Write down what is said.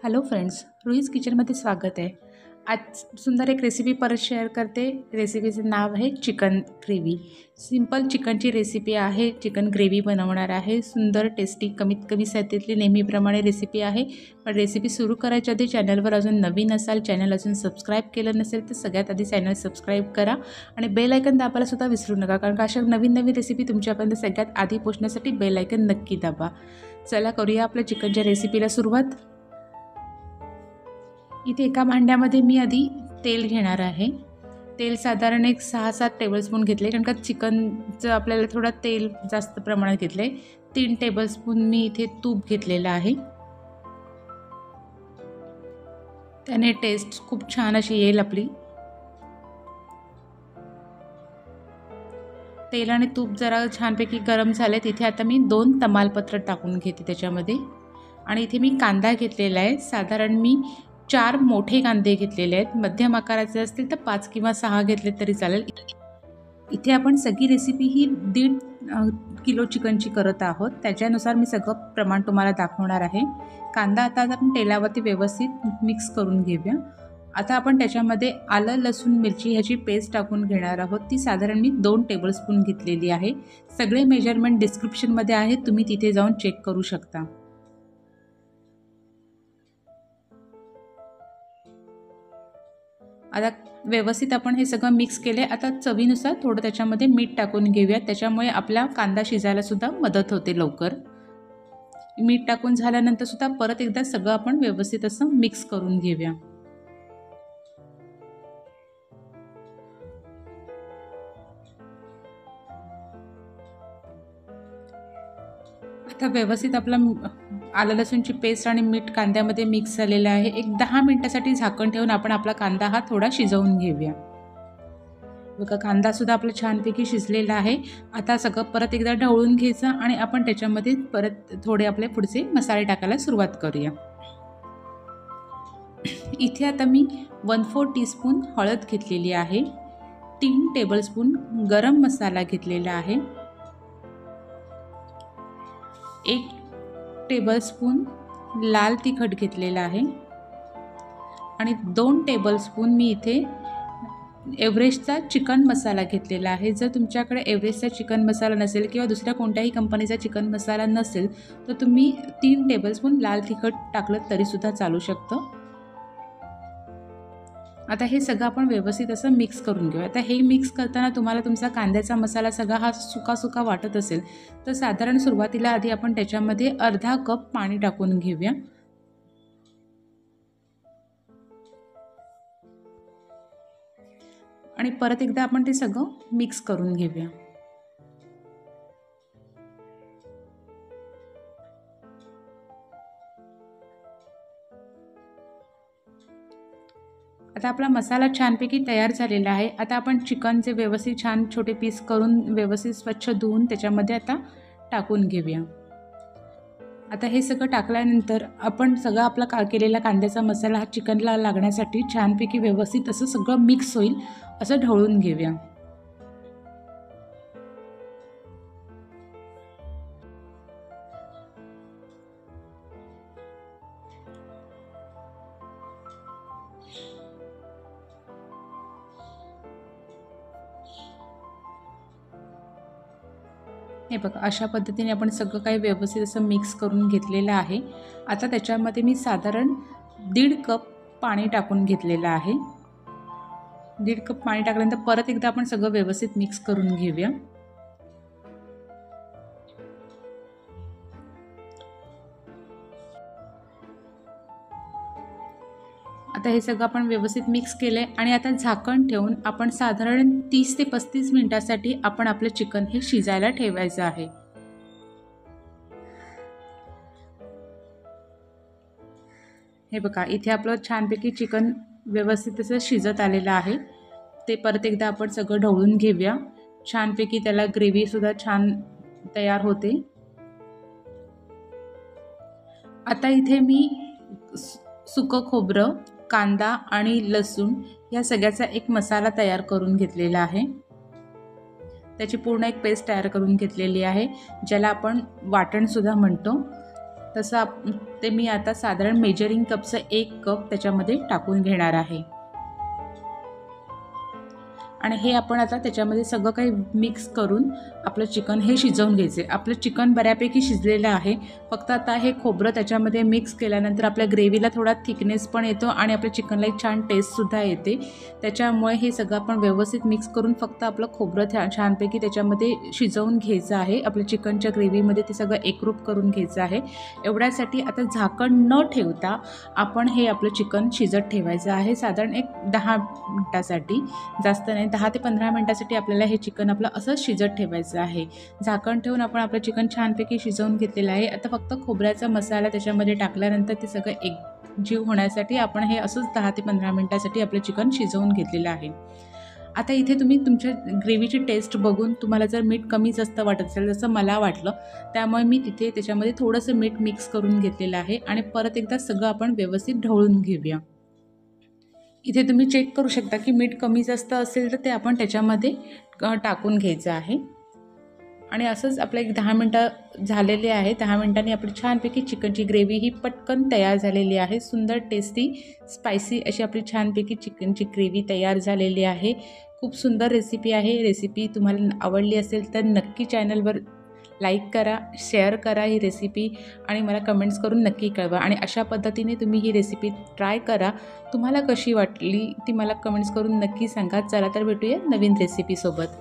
Hello friends, रुईज किचनमध्ये स्वागत आहे। आज सुंदर एक रेसिपी परत शेअर करते। रेसिपीचं नाव आहे चिकन ग्रेव्ही। सिंपल चिकनची रेसिपी आहे। चिकन ग्रेव्ही बनवणार आहे। सुंदर टेस्टी कमीत कमी साहित्यातली नेहमीप्रमाणे रेसिपी आहे। पण रेसिपी सुरू करायच्या आधी चॅनलवर अजून नवीन असाल, चॅनल अजून सबस्क्राईब केलं नसेल तर सगळ्यात आधी चॅनल सबस्क्राईब करा आणि बेल आयकन दाबायला सुद्धा विसरू नका, कारण अशा नवीन नवीन रेसिपी तुमच्यापर्यंत सगळ्यात आधी पोहोचण्यासाठी बेल आयकन नक्की दाबा। चला करूया आपल्या चिकनच्या रेसिपीला सुरुवात। इथे एका भांड्यामध्ये मी आधी तेल घेणार आहे। तेल साधारण एक 6-7 टेबलस्पून घेतले, कारण का चिकनचं आपल्याला थोडं तेल जास्त प्रमाणात घेतले। 3 टेबलस्पून मी इथे तूप घेतलेलं आहे। त्याने टेस्ट खूप छान अशी येईल आपली। तेल आणि तूप जरा छानपैकी गरम झाले, तिथे आता मी 2 तमालपत्र टाकून घेते त्याच्यामध्ये। आणि इथे मी कांदा घेतलेला आहे। साधारण मी 4 मोठे कांदे घेतलेले आहेत। मध्यम आकाराचे असतील तर 5 किंवा 6 घेतले तरी चालेल। इथे आपण सगळी रेसिपी ही 1.5 किलो चिकनची करत आहोत, त्याच्यानुसार मी सगळं प्रमाण तुम्हाला दाखवणार आहे। कांदा आता आपण तेलावरती व्यवस्थित मिक्स करून घेऊया। आता आपण त्याच्यामध्ये आलं, लसूण, मिरची ह्याची पेस्ट टाकून घेणार आहोत। ती साधारण मी 2 टेबलस्पून घेतलेली आहे। सगळे मेजरमेंट डिस्क्रिप्शनमध्ये आहे, तुम्ही तिथे जाऊन चेक करू शकता। आता व्यवस्थित आपण हे सगळं मिक्स केले। आता चवीनुसार थोडं त्याच्यामध्ये मीठ टाकून घेऊया, त्याच्यामुळे आपला कांदा शिजायला सुद्धा मदत होते लवकर। मीठ टाकून झाल्यानंतर सुद्धा परत एकदा सगळं आपण व्यवस्थित असं मिक्स करून घेऊया। आता व्यवस्थित आपला आलं लसूणची पेस्ट आणि मीठ कांद्यामध्ये मिक्स झालेलं आहे। एक 10 मिनिटासाठी झाकण ठेवून आपण आपला कांदा हा थोडा शिजवून घेऊया। बघा कांदा सुद्धा आपला छानपैकी शिजलेला आहे। आता सगळं परत एकदा ढवळून घ्यायचं आणि आपण त्याच्यामध्ये परत थोडे आपले पुढचे मसाले टाकायला सुरुवात करूया। इथे आता मी 1/4 टीस्पून हळद घेतलेली आहे। 3 टेबलस्पून गरम मसाला घेतलेला आहे। 1 टेबलस्पून लाल तिखट घेतलेला आहे आणि 2 टेबलस्पून मी इथे एव्हरेस्टचा चिकन मसाला घेतलेला आहे। जर तुमच्याकडे एव्हरेस्टचा चिकन मसाला नसेल किंवा दुसऱ्या कोणत्याही कंपनीचा चिकन मसाला नसेल तर तुम्ही 3 टेबलस्पून लाल तिखट टाकलं तरी सुद्धा चालू शकतं। आता हे सगळं आपण व्यवस्थित असं मिक्स करून घेऊया। आता हे मिक्स करताना तुम्हाला तुमचा कांद्याचा मसाला सगळा हा सुका सुका वाटत असेल तर साधारण सुरुवातीला आधी आपण त्याच्यामध्ये अर्धा कप पाणी टाकून घेऊया। आणि परत एकदा आपण ते सगळं मिक्स करून घेऊया। आता आपला मसाला छानपैकी तयार झालेला आहे। आता आपण चिकनचे व्यवस्थित छान छोटे पीस करून व्यवस्थित स्वच्छ धुवून त्याच्यामध्ये आता टाकून घेऊया। आता हे सगळं टाकल्यानंतर आपण सगळा आपला केलेला कांद्याचा मसाला हा चिकनला लागण्यासाठी छानपैकी व्यवस्थित असं सगळं मिक्स होईल असं ढवळून घेऊया। हे बघा अशा पद्धतीने आपण सगळं काही व्यवस्थित असं मिक्स करून घेतलेलं आहे। आता त्याच्यामध्ये मी साधारण 1.5 कप पाणी टाकून घेतलेलं आहे। 1.5 कप पाणी टाकल्यानंतर परत एकदा आपण सगळं व्यवस्थित मिक्स करून घेऊया। आता हे सगळं आपण व्यवस्थित मिक्स केले आणि आता झाकण ठेवून आपण साधारण 30 ते 35 मिनिटांसाठी आपण आपलं चिकन हे शिजायला ठेवायचं आहे। हे बघा इथे आपलं छानपैकी चिकन व्यवस्थित असं शिजत आलेलं आहे। ते परत एकदा आपण सगळं ढवळून घेऊया। छानपैकी त्याला ग्रेव्ही सुद्धा छान तयार होते। आता इथे मी सुकं खोबरं, कांदा आणि लसूण या सगळ्याचा एक मसाला तयार करून घेतलेला आहे। त्याची पूर्ण एक पेस्ट तयार करून घेतलेली आहे, ज्याला आपण वाटण सुद्धा म्हणतो। तसं ते मी आता साधारण मेजरिंग कपचं 1 कप त्याच्यामध्ये टाकून घेणार आहे. आणि हे आपण आता त्याच्यामध्ये सगळं काही मिक्स करून आपलं चिकन हे शिजवून घ्यायचे. आपलं चिकन बऱ्यापैकी शिजलेलं आहे. फक्त आता हे खोबरं त्याच्यामध्ये मिक्स केल्यानंतर आपल्या ग्रेव्हीला थोडा थिकनेस पण येतो आणि आपल्या चिकनला एक छान टेस्टसुद्धा येते. त्याच्यामुळे हे सगळं आपण व्यवस्थित मिक्स करून फक्त आपलं खोबरं छानपैकी त्याच्यामध्ये शिजवून घ्यायचं आहे. आपल्या चिकनच्या ग्रेव्हीमध्ये ते सगळं एकरूप करून घ्यायचं आहे. एवढ्यासाठी आता झाकण न ठेवता आपण हे आपलं चिकन शिजत ठेवायचं आहे साधारण एक 10 मिनिटासाठी, जास्त नाही. 10 ते 15 मिनिटासाठी आपल्याला हे चिकन आपलं असं शिजत ठेवायचं आहे. झाकण ठेवून आपण आपलं चिकन छानपैकी शिजवून घेतलेलं आहे. आता फक्त खोबऱ्याचा मसाला त्याच्यामध्ये टाकल्यानंतर ते सगळं एकजीव होण्यासाठी आपण हे असंच 10 ते 15 मिनिटासाठी आपलं चिकन शिजवून घेतलेलं आहे. आता इथे तुम्ही तुमच्या ग्रेव्हीची टेस्ट बघून तुम्हाला जर मीठ कमी जास्त वाटत असेल, जसं मला वाटलं, त्यामुळे मी तिथे त्याच्यामध्ये थोडंसं मीठ मिक्स करून घेतलेलं आहे आणि परत एकदा सगळं आपण व्यवस्थित ढवळून घेऊया. इथे तुम्ही चेक करू शकता की मीठ कमी जास्त असेल तर ते आपण त्याच्यामध्ये टाकून घ्यायचं आहे. आणि असंच आपलं एक 10 मिनटं झालेले आहे. 10 मिनटांनी आपली छानपैकी चिकनची ग्रेव्ही ही पटकन तयार झालेली आहे. सुंदर टेस्टी स्पायसी अशी आपली छानपैकी चिकनची ग्रेव्ही तयार झालेली आहे. खूप सुंदर रेसिपी आहे. रेसिपी तुम्हाला आवडली असेल तर नक्की चॅनलवर लाईक करा, शेअर करा ही रेसिपी आणि मला कमेंट्स करून नक्की कळवा. आणि अशा पद्धतीने तुम्ही ही रेसिपी ट्राय करा. तुम्हाला कशी वाटली ती मला कमेंट्स करून नक्की सांगा. चला तर भेटूया नवीन रेसिपीसोबत.